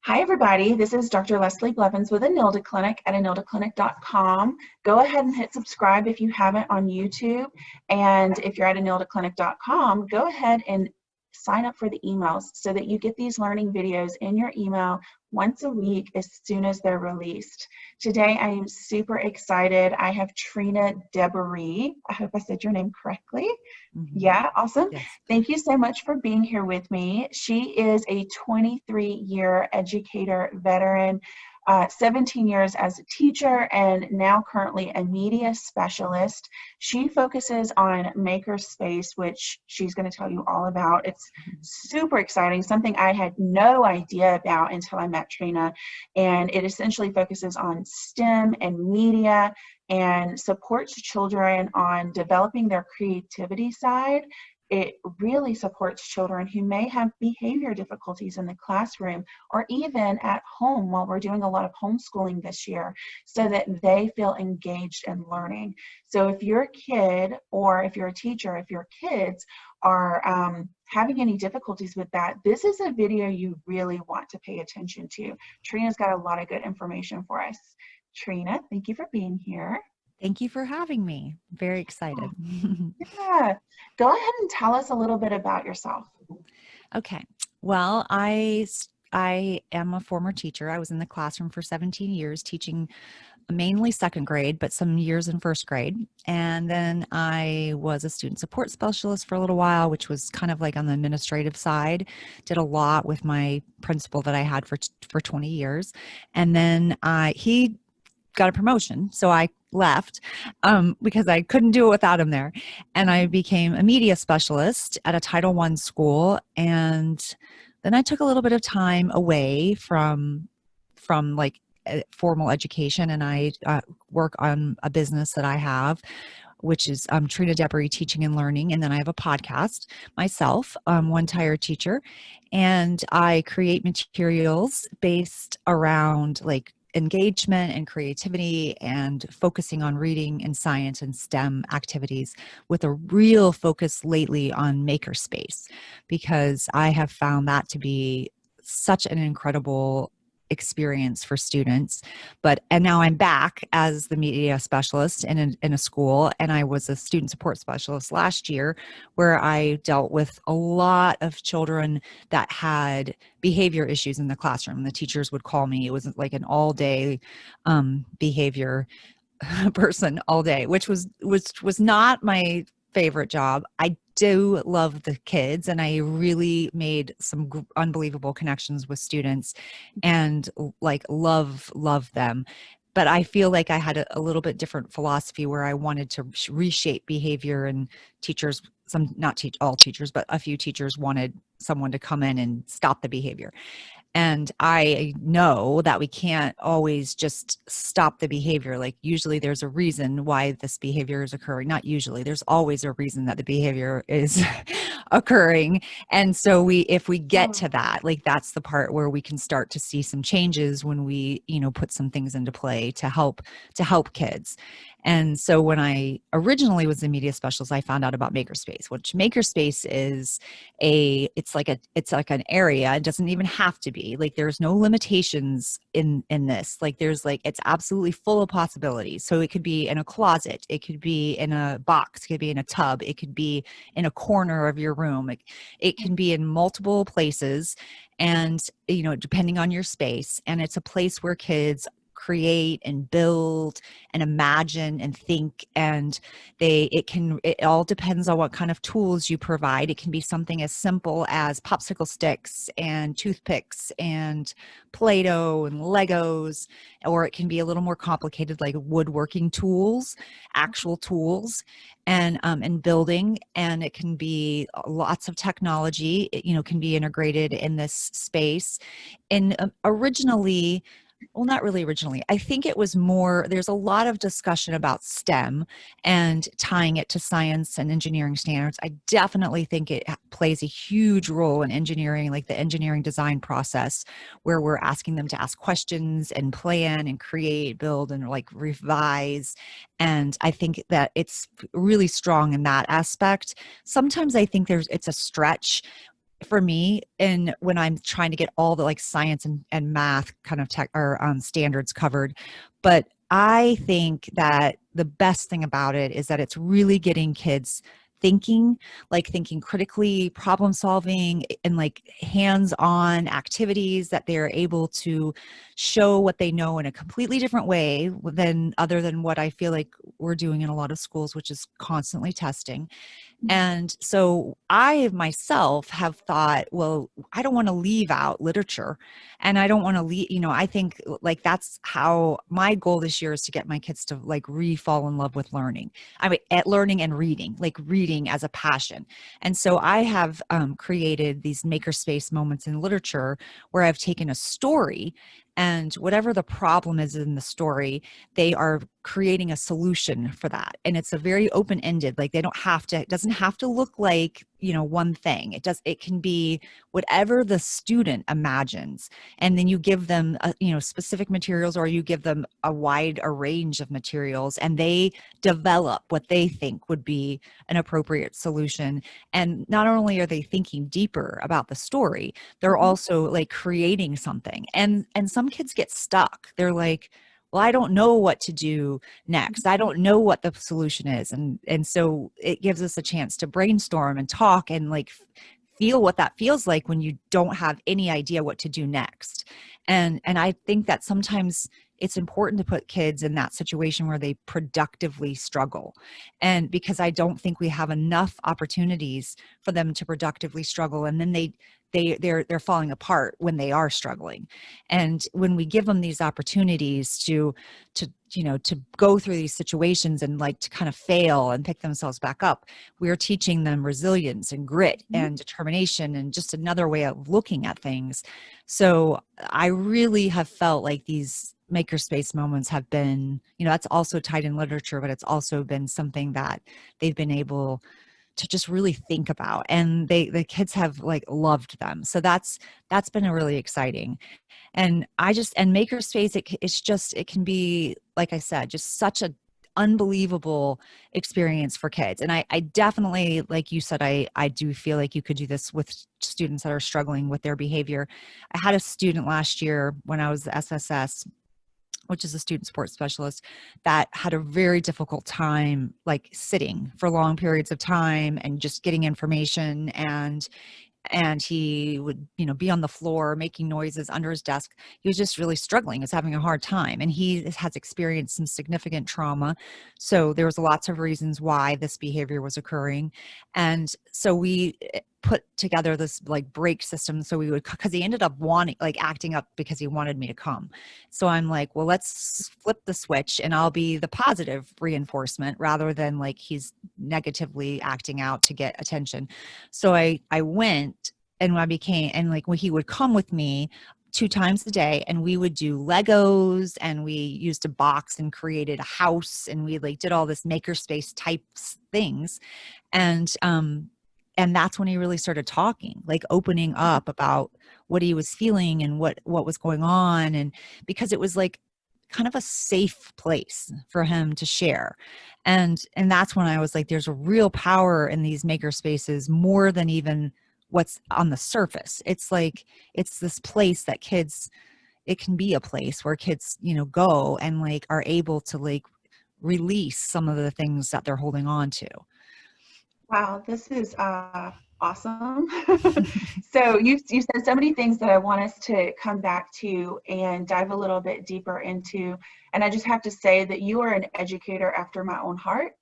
Hi, everybody. This is Dr. Leslie Blevins with Enilda Clinic at enildaclinic.com. Go ahead and hit subscribe if you haven't on YouTube. And if you're at enildaclinic.com, go ahead and sign up for the emails so that you get these learning videos in your email once a week as soon as they're released. Today, I am super excited. I have Trina Deboree. I hope I said your name correctly. Yeah, awesome. Yes. Thank you so much for being here with me. She is a 23-year educator veteran, 17 years as a teacher, and now currently a media specialist. She focuses on Makerspace, which she's going to tell you all about. It's super exciting, something I had no idea about until I met Trina. And it essentially focuses on STEM and media and supports children on developing their creativity side. It really supports children who may have behavior difficulties in the classroom or even at home while we're doing a lot of homeschooling this year so that they feel engaged in learning. So if you're a kid or if you're a teacher, if your kids are having any difficulties with that, this is a video you really want to pay attention to. Trina's got a lot of good information for us. Trina, thank you for being here. Thank you for having me. Very excited. Yeah. Go ahead and tell us a little bit about yourself. Okay. Well, I am a former teacher. I was in the classroom for 17 years teaching mainly second grade, but some years in first grade. And then I was a student support specialist for a little while, which was kind of like on the administrative side. Did a lot with my principal that I had for 20 years. And then he got a promotion. So I left because I couldn't do it without him there. And I became a media specialist at a Title I school. And then I took a little bit of time away from like formal education. And I work on a business that I have, which is Trina Deboree Teaching and Learning. And then I have a podcast myself, One Tired Teacher. And I create materials based around like engagement and creativity and focusing on reading and science and STEM activities with a real focus lately on Makerspace, because I have found that to be such an incredible experience for students. And now I'm back as the media specialist in a school, and I was a student support specialist last year where I dealt with a lot of children that had behavior issues in the classroom. The teachers would call me. It was like an all-day behavior person all day, which was not my favorite job. I do love the kids, and I really made some unbelievable connections with students and like love them. But I feel like I had a little bit different philosophy where I wanted to reshape behavior, and teachers, all teachers, but a few teachers wanted someone to come in and stop the behavior. And I know that we can't always just stop the behavior. Like usually there's a reason why this behavior is occurring. Not usually, there's always a reason that the behavior is occurring. And so if we get to that, like that's the part where we can start to see some changes when we, put some things into play to help kids. And so when I originally was a media specialist, I found out about Makerspace, which Makerspace is it's like an area. It doesn't even have to be like, there's no limitations in this. Like it's absolutely full of possibilities. So it could be in a closet, it could be in a box, it could be in a tub, it could be in a corner of your room. It can be in multiple places, and depending on your space. And it's a place where kids create and build and imagine and think, and it all depends on what kind of tools you provide. It can be something as simple as popsicle sticks and toothpicks and Play-Doh and Legos, or it can be a little more complicated, like woodworking tools, actual tools, and building. And it can be lots of technology, can be integrated in this space. And originally, well, not really originally. I think it was more, there's a lot of discussion about STEM and tying it to science and engineering standards. I definitely think it plays a huge role in engineering, like the engineering design process, where we're asking them to ask questions and plan and create, build, and like revise. And I think that it's really strong in that aspect. Sometimes I think it's a stretch for me, and when I'm trying to get all the like science and math kind of tech or standards covered. But I think that the best thing about it is that it's really getting kids thinking, like thinking critically, problem solving, and like hands-on activities that they're able to show what they know in a completely different way than other than what I feel like we're doing in a lot of schools, which is constantly testing. And so I myself have thought, well, I don't want to leave out literature, and I don't want to leave, I think like that's how my goal this year is, to get my kids to like re-fall in love with learning. I mean, at learning and reading, like reading as a passion. And so I have created these makerspace moments in literature where I've taken a story, and whatever the problem is in the story, they are creating a solution for that. And it's a very open-ended, like they don't have to, it doesn't have to look like, one thing. It can be whatever the student imagines. And then you give them, specific materials, or you give them a wide a range of materials, and they develop what they think would be an appropriate solution. And not only are they thinking deeper about the story, they're also like creating something. And some kids get stuck. They're like, well, I don't know what to do next. I don't know what the solution is. And so it gives us a chance to brainstorm and talk and like feel what that feels like when you don't have any idea what to do next. And I think that sometimes it's important to put kids in that situation where they productively struggle. And because I don't think we have enough opportunities for them to productively struggle, and then they're falling apart when they are struggling. And when we give them these opportunities to go through these situations and like to kind of fail and pick themselves back up, we're teaching them resilience and grit and determination, and just another way of looking at things. So I really have felt like these makerspace moments have been, that's also tied in literature, but it's also been something that they've been able to just really think about, and the kids have like loved them. So that's been a really exciting. And Makerspace, it can be, like I said, just such a unbelievable experience for kids. And I definitely, like you said, I do feel like you could do this with students that are struggling with their behavior. I had a student last year when I was the SSS, which is a student support specialist, that had a very difficult time like sitting for long periods of time and just getting information. And he would be on the floor making noises under his desk. He was just really struggling. He was having a hard time, and he has experienced some significant trauma. So there was lots of reasons why this behavior was occurring. And so we put together this like break system, so we would, because he ended up wanting, like acting up because he wanted me to come. So I'm like, well, let's flip the switch, and I'll be the positive reinforcement rather than like he's negatively acting out to get attention. So I went, and when he would come with me 2 times a day, and we would do Legos, and we used a box and created a house, and we like did all this makerspace type things. And that's when he really started talking, like opening up about what he was feeling and what was going on. And because it was like kind of a safe place for him to share. And that's when I was like, there's a real power in these maker spaces, more than even what's on the surface. It's like, it's this place that it can be a place where kids, go and like are able to like release some of the things that they're holding on to. Wow, this is awesome. So you said so many things that I want us to come back to and dive a little bit deeper into. And I just have to say that you are an educator after my own heart.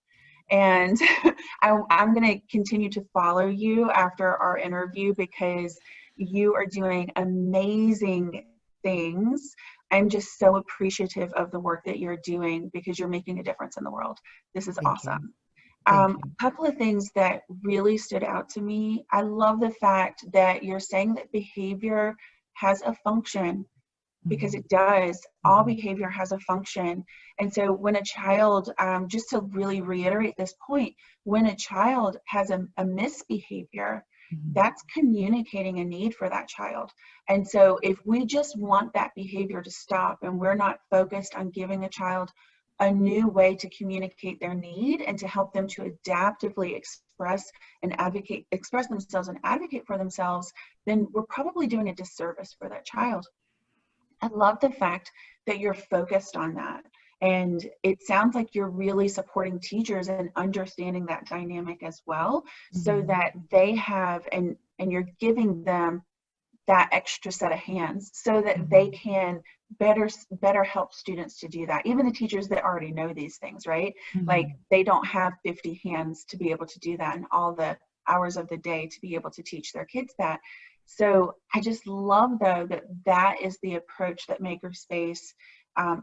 And I'm going to continue to follow you after our interview, because you are doing amazing things. I'm just so appreciative of the work that you're doing, because you're making a difference in the world. This is Thank you. awesome. Thank A you. couple of things that really stood out to me. I love the fact that you're saying that behavior has a function, because it does. All behavior has a function. And so when a child, just to really reiterate this point, when a child has a misbehavior, that's communicating a need for that child. And so if we just want that behavior to stop, and we're not focused on giving a child a new way to communicate their need and to help them to adaptively express themselves and advocate for themselves, then we're probably doing a disservice for that child. I love the fact that you're focused on that. And it sounds like you're really supporting teachers and understanding that dynamic as well, so that they have, and you're giving them that extra set of hands so that they can better help students to do that. Even the teachers that already know these things, right? Like they don't have 50 hands to be able to do that and all the hours of the day to be able to teach their kids that. So I just love, though, that that is the approach that Makerspace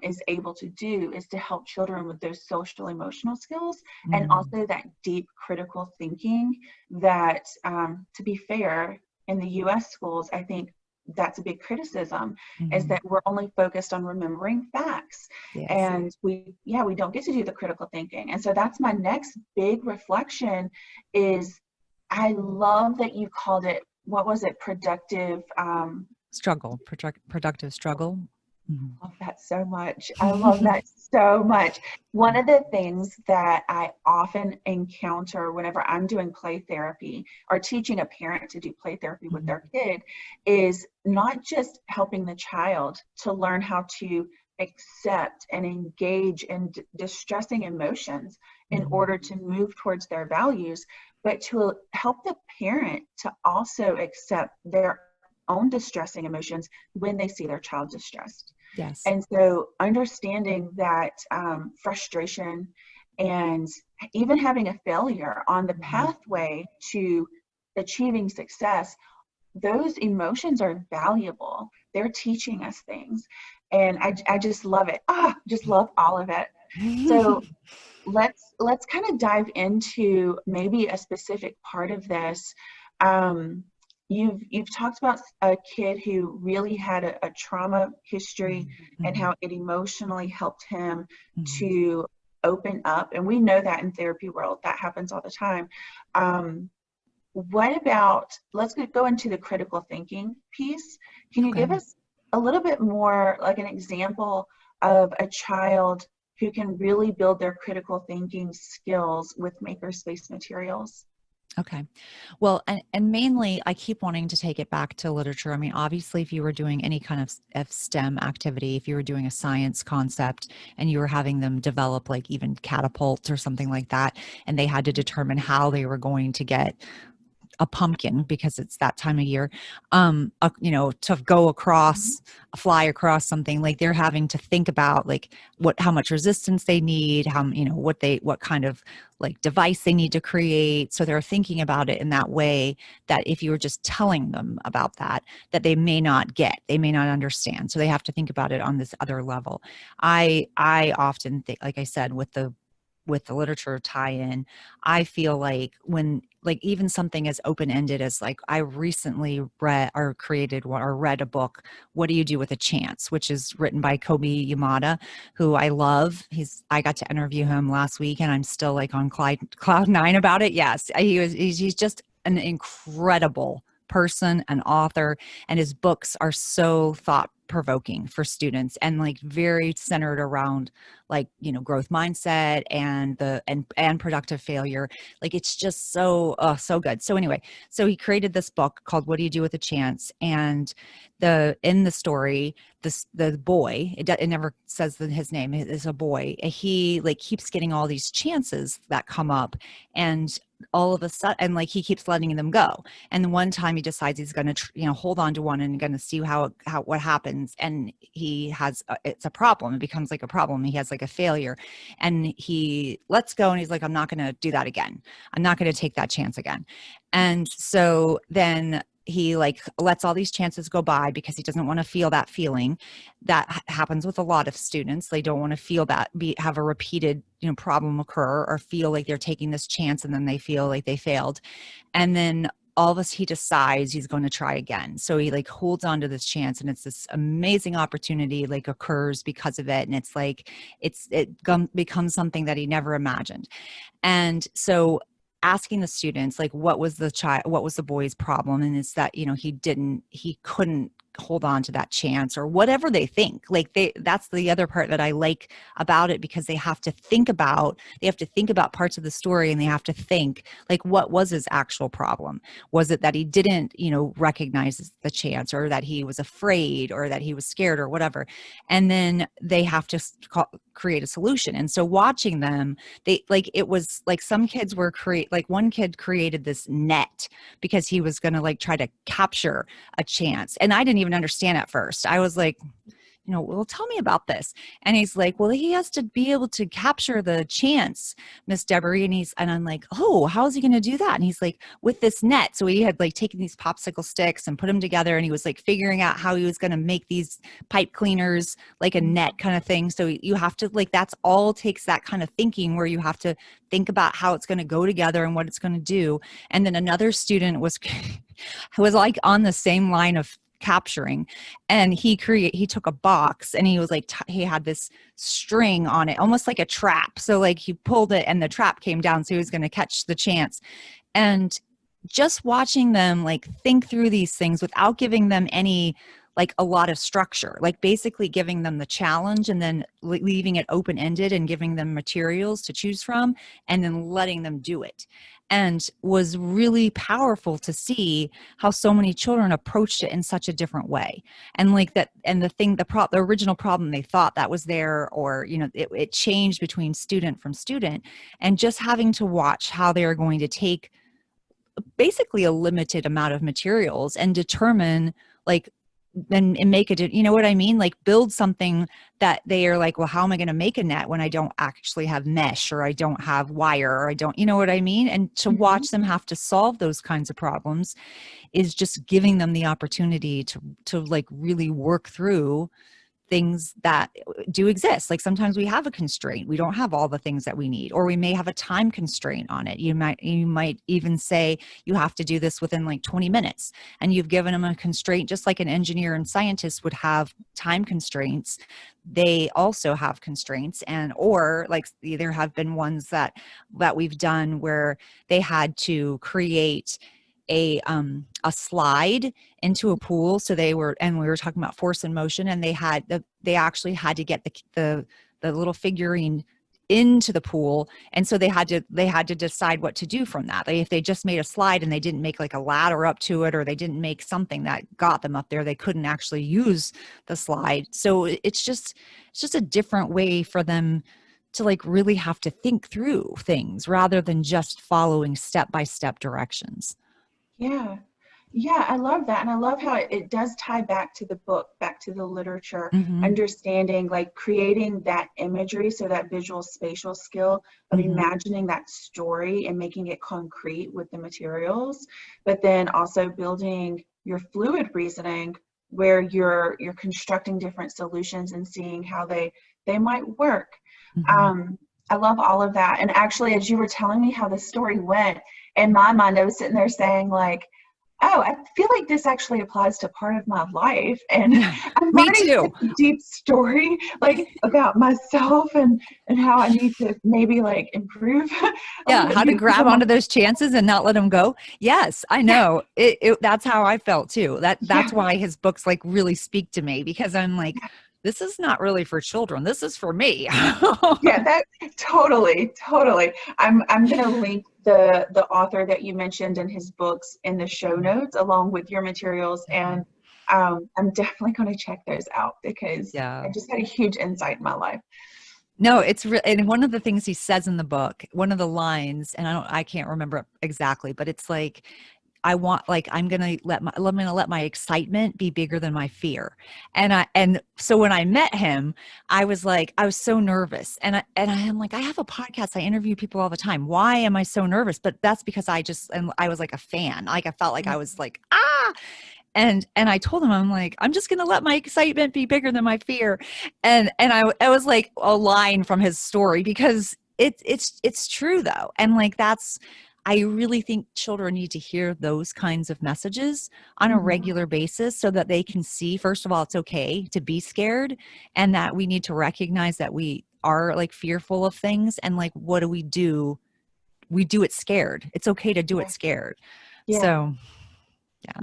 is able to do, is to help children with those social emotional skills and also that deep critical thinking that, to be fair, in the US schools, I think that's a big criticism, is that we're only focused on remembering facts. Yes. And we don't get to do the critical thinking. And so that's my next big reflection is, I love that you called it, what was it? Productive struggle, productive struggle. I love that so much. I love that so much. One of the things that I often encounter whenever I'm doing play therapy or teaching a parent to do play therapy with their kid is not just helping the child to learn how to accept and engage in distressing emotions in order to move towards their values, but to help the parent to also accept their own distressing emotions when they see their child distressed. Yes. And so understanding that frustration and even having a failure on the pathway to achieving success, those emotions are valuable. They're teaching us things. And I just love it. Just love all of it. So let's kind of dive into maybe a specific part of this. You've talked about a kid who really had a trauma history and how it emotionally helped him to open up. And we know that in therapy world, that happens all the time. What about, let's go into the critical thinking piece. Can you give us a little bit more, like an example of a child who can really build their critical thinking skills with Makerspace materials? Okay. Well, and mainly I keep wanting to take it back to literature. I mean, obviously, if you were doing any kind of STEM activity, if you were doing a science concept and you were having them develop like even catapults or something like that, and they had to determine how they were going to get a pumpkin because it's that time of year, to go across, fly across something, like they're having to think about like how much resistance they need, what kind of like device they need to create. So they're thinking about it in that way that if you were just telling them about that they may not get, they may not understand. So they have to think about it on this other level. I often think, like I said, with the literature tie-in, I feel like when, like, even something as open-ended as, like, I recently read a book, What Do You Do with a Chance, which is written by Kobe Yamada, who I love. I got to interview him last week and I'm still like on cloud nine about it. Yes, he's just an incredible person, an author, and his books are so thought-provoking for students and like very centered around like, growth mindset and and productive failure. Like it's just so good. So anyway, so he created this book called What Do You Do with a Chance? And in the story, the boy, it never says that his name is a boy. He like keeps getting all these chances that come up, and all of a sudden, and like he keeps letting them go. And one time he decides he's going to, hold on to one and going to see what happens. And it's a problem. It becomes like a problem. He has like a failure, and he lets go. And he's like, I'm not going to do that again. I'm not going to take that chance again. And so then he like lets all these chances go by because he doesn't want to feel that feeling. That happens with a lot of students. They don't want to feel that, have a repeated, problem occur, or feel like they're taking this chance and then they feel like they failed. And then all of us, he decides he's going to try again. So he like holds on to this chance, and it's this amazing opportunity like occurs because of it. And it's like, becomes something that he never imagined. And so asking the students, like, what was the boy's problem? And it's that, he couldn't hold on to that chance or whatever they think. Like that's the other part that I like about it, because they have to think about parts of the story, and they have to think like, what was his actual problem? Was it that he didn't, recognize the chance, or that he was afraid, or that he was scared, or whatever? And then they have to create a solution. And so watching them, it was like some kids were one kid created this net because he was going to like try to capture a chance. And I didn't even understand at first. I was like, well, tell me about this. And he's like, well, he has to be able to capture the chance, Miss Deboree. And I'm like, oh, how is he going to do that? And he's like, with this net. So he had like taken these popsicle sticks and put them together, and he was like figuring out how he was going to make these pipe cleaners like a net kind of thing. So you have to that's all takes that kind of thinking, where you have to think about how it's going to go together and what it's going to do. And then another student was like on the same line of capturing, and he took a box, and he was like he had this string on it, almost like a trap. So like he pulled it and the trap came down, so he was going to catch the chance. And just watching them like think through these things without giving them any like a lot of structure, like basically giving them the challenge and then leaving it open-ended and giving them materials to choose from, and then letting them do it. And was really powerful to see how so many children approached it in such a different way. And like that, and the original problem they thought that was there, or, it changed between student from student, and just having to watch how they are going to take basically a limited amount of materials and determine like, and make it, you know what I mean? Like build something that they are like, well, how am I going to make a net when I don't actually have mesh, or I don't have wire, or I don't, you know what I mean? And to watch them have to solve those kinds of problems is just giving them the opportunity to like really work through things that do exist. Like sometimes we have a constraint. We don't have all the things that we need, or we may have a time constraint on it. You might even say you have to do this within like 20 minutes, and you've given them a constraint, just like an engineer and scientist would have time constraints. They also have constraints, or like there have been ones that we've done where they had to create a slide into a pool. So we were talking about force and motion, and they actually had to get the little figurine into the pool. And so they had to decide what to do from that. Like if they just made a slide and they didn't make like a ladder up to it, or they didn't make something that got them up there, they couldn't actually use the slide. So it's just a different way for them to like really have to think through things rather than just following step-by-step directions. Yeah. Yeah, I love that. And I love how it does tie back to the book, back to the literature, Mm-hmm. understanding, like creating that imagery. So that visual spatial skill of Mm-hmm. imagining that story and making it concrete with the materials, but then also building your fluid reasoning, where you're constructing different solutions and seeing how they might work. Mm-hmm. I love all of that. And actually, as you were telling me how the story went, in my mind, I was sitting there saying like, oh, I feel like this actually applies to part of my life. And I'm Me already too. such a deep story, like about myself and how I need to maybe like improve a Yeah, little how to bit because grab I'm onto like, those chances and not let them go. Yes, I know. That's how I felt too. That's yeah, why his books like really speak to me, because I'm like, this is not really for children. This is for me. yeah, that totally. I'm gonna link the author that you mentioned and his books in the show notes along with your materials, and I'm definitely going to check those out because I Yeah. just had a huge insight in my life. No, it's real. And one of the things he says in the book, one of the lines, and I can't remember exactly, but it's like, I'm going to let my excitement be bigger than my fear. And so when I met him, I was so nervous, and I'm like, I have a podcast. I interview people all the time. Why am I so nervous? But that's because I was like a fan. Like I felt like I was like, ah, and I told him, I'm like, I'm just going to let my excitement be bigger than my fear. And I was like a line from his story, because it's true though. And like, I really think children need to hear those kinds of messages on a Mhm. regular basis, so that they can see, first of all, it's okay to be scared, and that we need to recognize that we are like fearful of things. And like, what do? We do it scared. It's okay to do it Yeah. scared. Yeah. So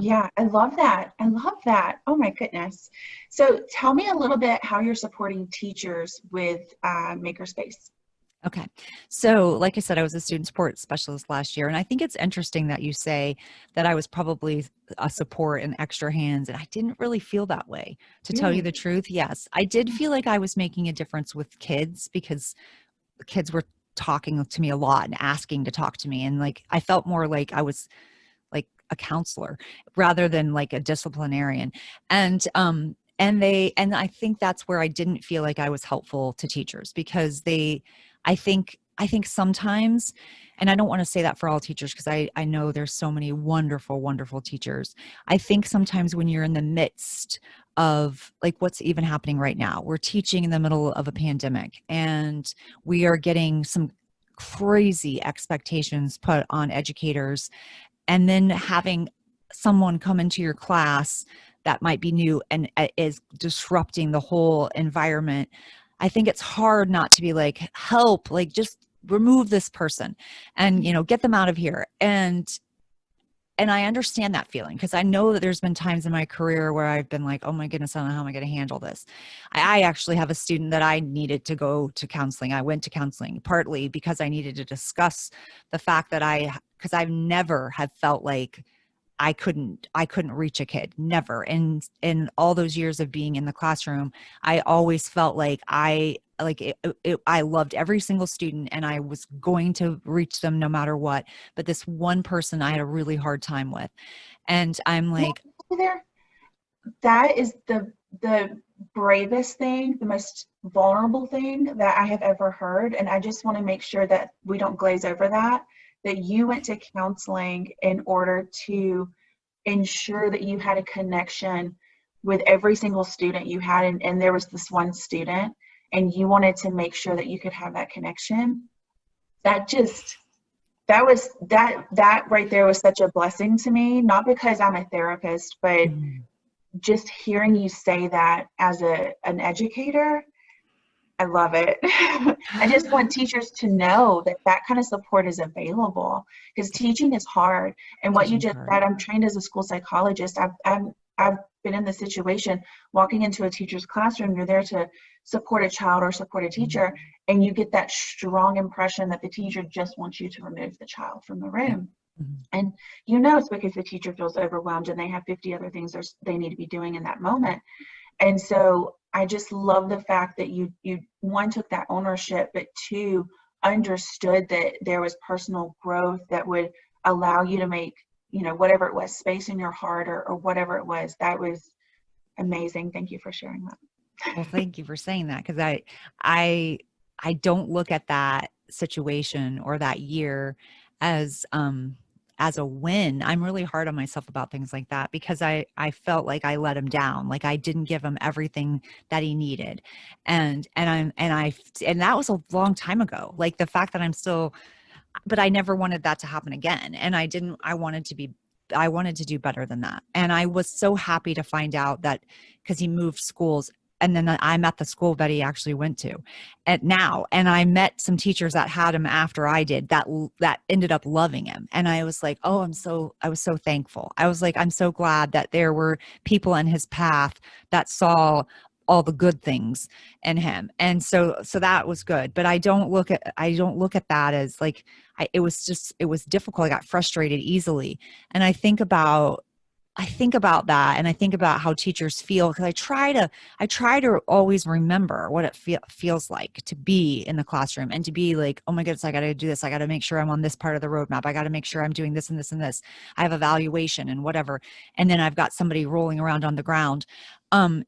Yeah, I love that. I love that. Oh my goodness. So tell me a little bit how you're supporting teachers with Makerspace. Okay. So, like I said, I was a student support specialist last year. And I think it's interesting that you say that I was probably a support and extra hands. And I didn't really feel that way. To tell you Really? the truth, yes, I did feel like I was making a difference with kids because the kids were talking to me a lot and asking to talk to me. And like, I felt more like I was like a counselor rather than like a disciplinarian. And I think that's where I didn't feel like I was helpful to teachers because I think sometimes, and I don't want to say that for all teachers because I know there's so many wonderful, wonderful teachers. I think sometimes when you're in the midst of like what's even happening right now, we're teaching in the middle of a pandemic and we are getting some crazy expectations put on educators, and then having someone come into your class that might be new and is disrupting the whole environment. I think it's hard not to be like, help, like just remove this person and get them out of here. And I understand that feeling because I know that there's been times in my career where I've been like, oh my goodness, I don't know how am I going to handle this. I actually have a student that I needed to go to counseling. I went to counseling partly because I needed to discuss the fact that because I've never have felt like I couldn't reach a kid, never. And in all those years of being in the classroom, I always felt like I loved every single student and I was going to reach them no matter what. But this one person I had a really hard time with. And I'm like, There, that is the bravest thing, the most vulnerable thing that I have ever heard. And I just want to make sure that we don't glaze over that you went to counseling in order to ensure that you had a connection with every single student you had, and there was this one student, and you wanted to make sure that you could have that connection. That just that right there was such a blessing to me, not because I'm a therapist, but mm, just hearing you say that as an educator, I love it. I just want teachers to know that that kind of support is available because teaching is hard. And what you teaching's just hard. said, I'm trained as a school psychologist. I've been in the situation walking into a teacher's classroom. You're there to support a child or support a teacher, and you get that strong impression that the teacher just wants you to remove the child from the Yeah. room. Mhm. And it's because the teacher feels overwhelmed and they have 50 other things they need to be doing in that moment. And so I just love the fact that you one took that ownership, but two understood that there was personal growth that would allow you to make, whatever it was, space in your heart or whatever it was. That was amazing. Thank you for sharing that. Well, thank you for saying that because I I don't look at that situation or that year as as a win. I'm really hard on myself about things like that because I felt like I let him down, like I didn't give him everything that he needed. And that was a long time ago. Like the fact that I'm still, but I never wanted that to happen again. And I wanted to do better than that. And I was so happy to find out that because he moved schools. And then I'm at the school that he actually went to at now. And I met some teachers that had him after I did that ended up loving him. And I was like, oh, I was so thankful. I was like, I'm so glad that there were people in his path that saw all the good things in him. And so that was good. But I don't look at that as like, it was difficult. I got frustrated easily. And I think about that and I think about how teachers feel because I try to always remember what it feels like to be in the classroom and to be like, oh my goodness, I got to do this. I got to make sure I'm on this part of the roadmap. I got to make sure I'm doing this and this and this. I have evaluation and whatever. And then I've got somebody rolling around on the ground.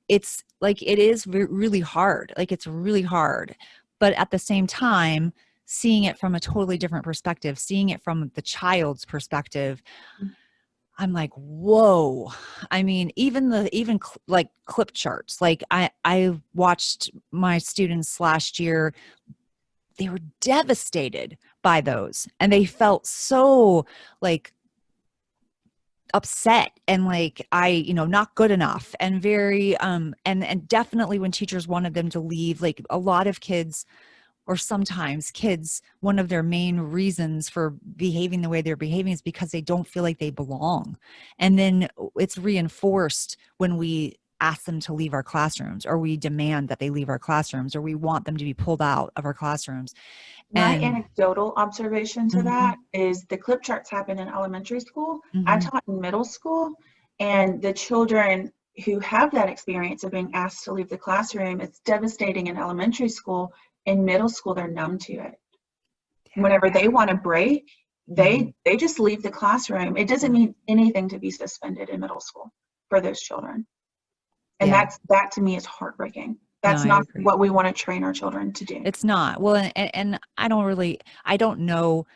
It's like, it is really hard. Like it's really hard. But at the same time, seeing it from a totally different perspective, seeing it from the child's perspective, I'm like, whoa. I mean, like clip charts. Like I watched my students last year, they were devastated by those and they felt so like upset and like not good enough and very and definitely when teachers wanted them to leave, like a lot of kids or sometimes kids, one of their main reasons for behaving the way they're behaving is because they don't feel like they belong. And then it's reinforced when we ask them to leave our classrooms, or we demand that they leave our classrooms, or we want them to be pulled out of our classrooms. My And anecdotal observation to mhm, that is the clip charts happen in elementary school. I mhm, taught in middle school, and the children who have that experience of being asked to leave the classroom, it's devastating in elementary school. In middle school, they're numb to it. yeah, Whenever they want to break, mhm, they just leave the classroom. It doesn't yeah, mean anything to be suspended in middle school for those children. And yeah. that to me is heartbreaking. No, That's I not agree. what we want to train our children to do. It's not. Well, and I don't know,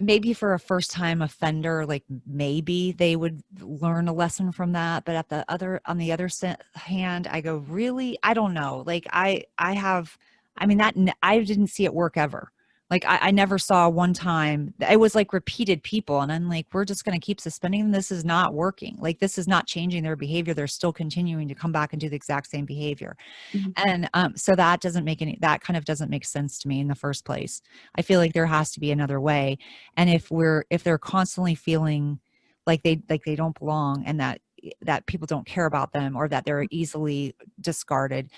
maybe for a first time offender, like maybe they would learn a lesson from that. But on the other hand, I go, really? I don't know. Like I mean, I didn't see it work ever. Like I never saw one time. It was like repeated people. And I'm like, we're just going to keep suspending them. This is not working. Like this is not changing their behavior. They're still continuing to come back and do the exact same behavior. Mhm. And so that kind of doesn't make sense to me in the first place. I feel like there has to be another way. And if they're constantly feeling like they don't belong, and that people don't care about them, or that they're easily discarded,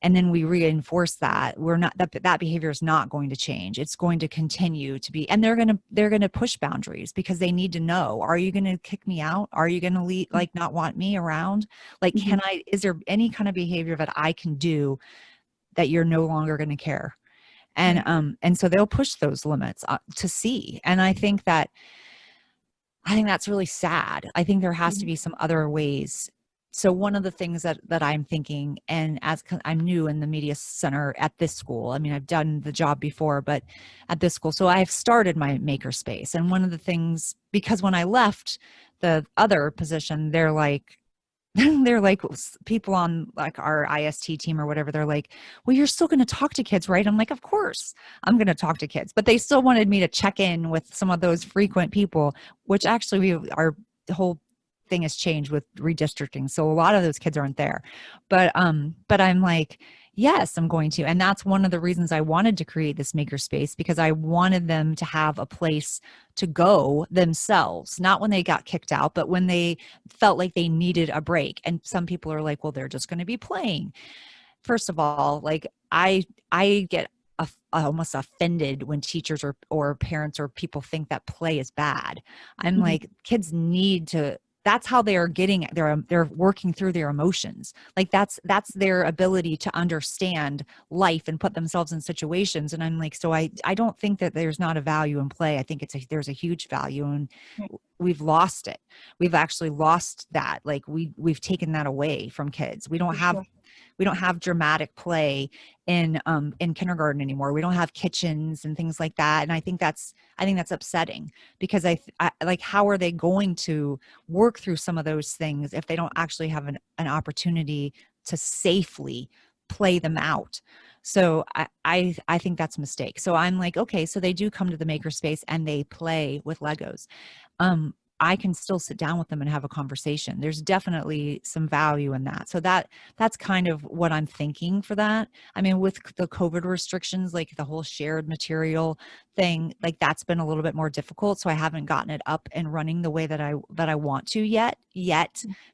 and then we reinforce that, we're not that behavior is not going to change. It's going to continue to be, and they're going to push boundaries because they need to know, are you going to kick me out? Are you going to leave, like not want me around? Like, Mhm. is there any kind of behavior that I can do that you're no longer going to care? Right. And so they'll push those limits to see. And I think that's really sad. I think there has to Mhm. be some other ways. So one of the things that I'm thinking, and I'm new in the media center at this school. I mean, I've done the job before, but at this school, so I've started my makerspace. And one of the things, because when I left the other position, they're like, they're like people on like our IST team or whatever. They're like, well, you're still going to talk to kids, right? I'm like, of course I'm going to talk to kids, but they still wanted me to check in with some of those frequent people, which actually our whole thing has changed with redistricting. So a lot of those kids aren't there, but I'm like, yes, I'm going to. And that's one of the reasons I wanted to create this makerspace, because I wanted them to have a place to go themselves, not when they got kicked out, but when they felt like they needed a break. And some people are like, well, they're just going to be playing. First of all, like I get almost offended when teachers or parents or people think that play is bad. I'm Mhm. like, kids need to, that's how they are getting, they're working through their emotions. Like that's their ability to understand life and put themselves in situations. And I'm like, so I don't think that there's not a value in play. I think there's a huge value, and Right. we've lost it. We've actually lost that. Like we've taken that away from kids. For sure. We don't have dramatic play in kindergarten anymore. We don't have kitchens and things like that. And I think that's upsetting, because I like, how are they going to work through some of those things if they don't actually have an opportunity to safely play them out? So I think that's a mistake. So I'm like, okay, so they do come to the makerspace and they play with Legos. I can still sit down with them and have a conversation. There's definitely some value in that. So that's kind of what I'm thinking for that. I mean, with the COVID restrictions, like the whole shared material thing, like that's been a little bit more difficult. So I haven't gotten it up and running the way that I want to yet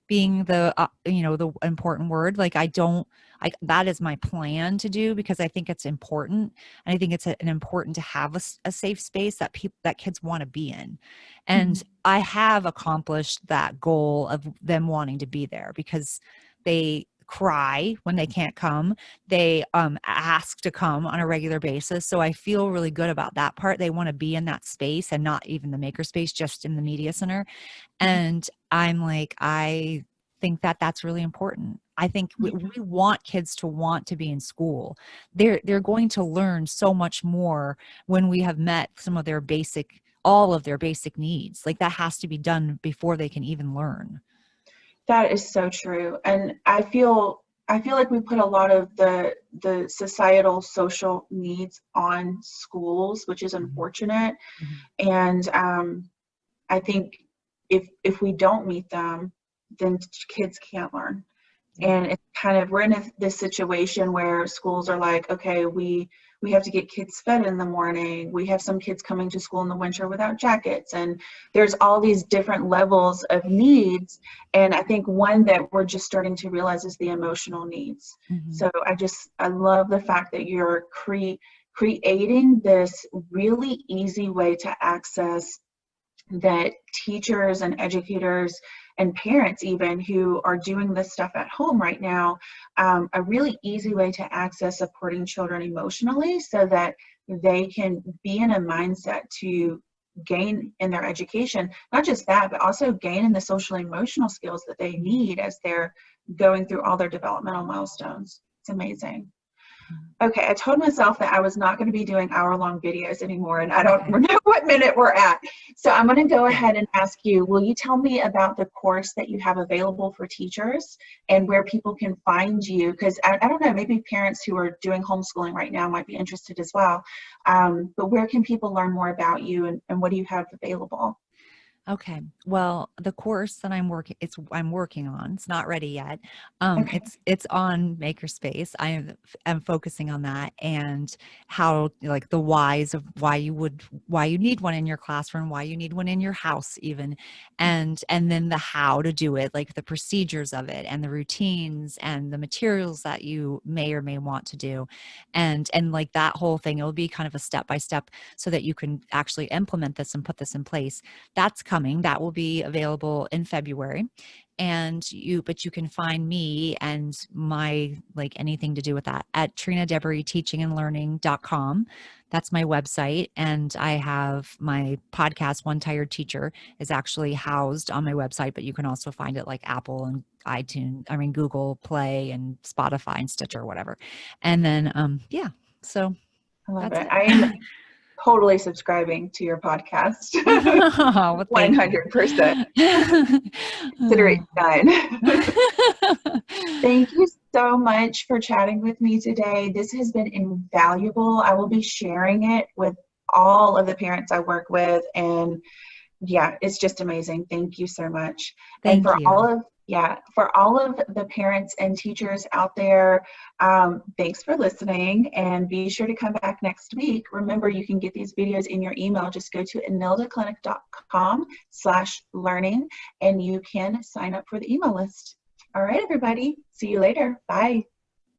being the, the important word. Like that is my plan to do, because I think it's important. And I think it's an important to have a safe space that kids want to be in. And Mhm. I have accomplished that goal of them wanting to be there, because they cry when they can't come. They ask to come on a regular basis. So I feel really good about that part. They want to be in that space, and not even the makerspace, just in the media center. Mhm. And I'm like, I think that that's really important. I think Yeah. we want kids to want to be in school. They're going to learn so much more when we have met all of their basic needs. Like that has to be done before they can even learn. That is so true. And I feel like we put a lot of the societal social needs on schools, which is Mhm, unfortunate. mhm, And I think if we don't meet them, then kids can't learn. yeah. And it's kind of, we're in this situation where schools are like, okay, we have to get kids fed in the morning. We have some kids coming to school in the winter without jackets. And there's all these different levels of needs. And I think one that we're just starting to realize is the emotional needs. Mm-hmm. So I love the fact that you're creating this really easy way to access, that teachers and educators and parents even who are doing this stuff at home right now, a really easy way to access supporting children emotionally so that they can be in a mindset to gain in their education. Not just that, but also gain in the social emotional skills that they need as they're going through all their developmental milestones. It's amazing. Okay, I told myself that I was not going to be doing hour-long videos anymore, and I don't know what minute we're at. So I'm going to go ahead and ask you, will you tell me about the course that you have available for teachers and where people can find you? Because I don't know, maybe parents who are doing homeschooling right now might be interested as well. But where can people learn more about you, and what do you have available? Okay. Well, the course that I'm working on, it's not ready yet. Okay. It's on Makerspace. I'm focusing on that and how, like, the whys of why you need one in your classroom, why you need one in your house even, and then the how to do it, like the procedures of it and the routines and the materials that you may or may want to do. And like that whole thing, it'll be kind of a step by step so that you can actually implement this and put this in place. That's coming. That will be available in February. But you can find me and my, like, anything to do with that at Trina Deboree teachingandlearning.com. That's my website. And I have my podcast, One Tired Teacher, is actually housed on my website, but you can also find it like Apple and Google Play and Spotify and Stitcher or whatever. And then, yeah, so I love that's it. it. I am totally subscribing to your podcast. Oh, well, thank you. 100%. Consider it done. Thank you so much for chatting with me today. This has been invaluable. I will be sharing it with all of the parents I work with, and yeah, it's just amazing. Thank you so much. And Thank you. for all of the parents and teachers out there, thanks for listening, and be sure to come back next week. Remember, you can get these videos in your email. Just go to enildaclinic.com/learning and you can sign up for the email list. All right, everybody. See you later. Bye.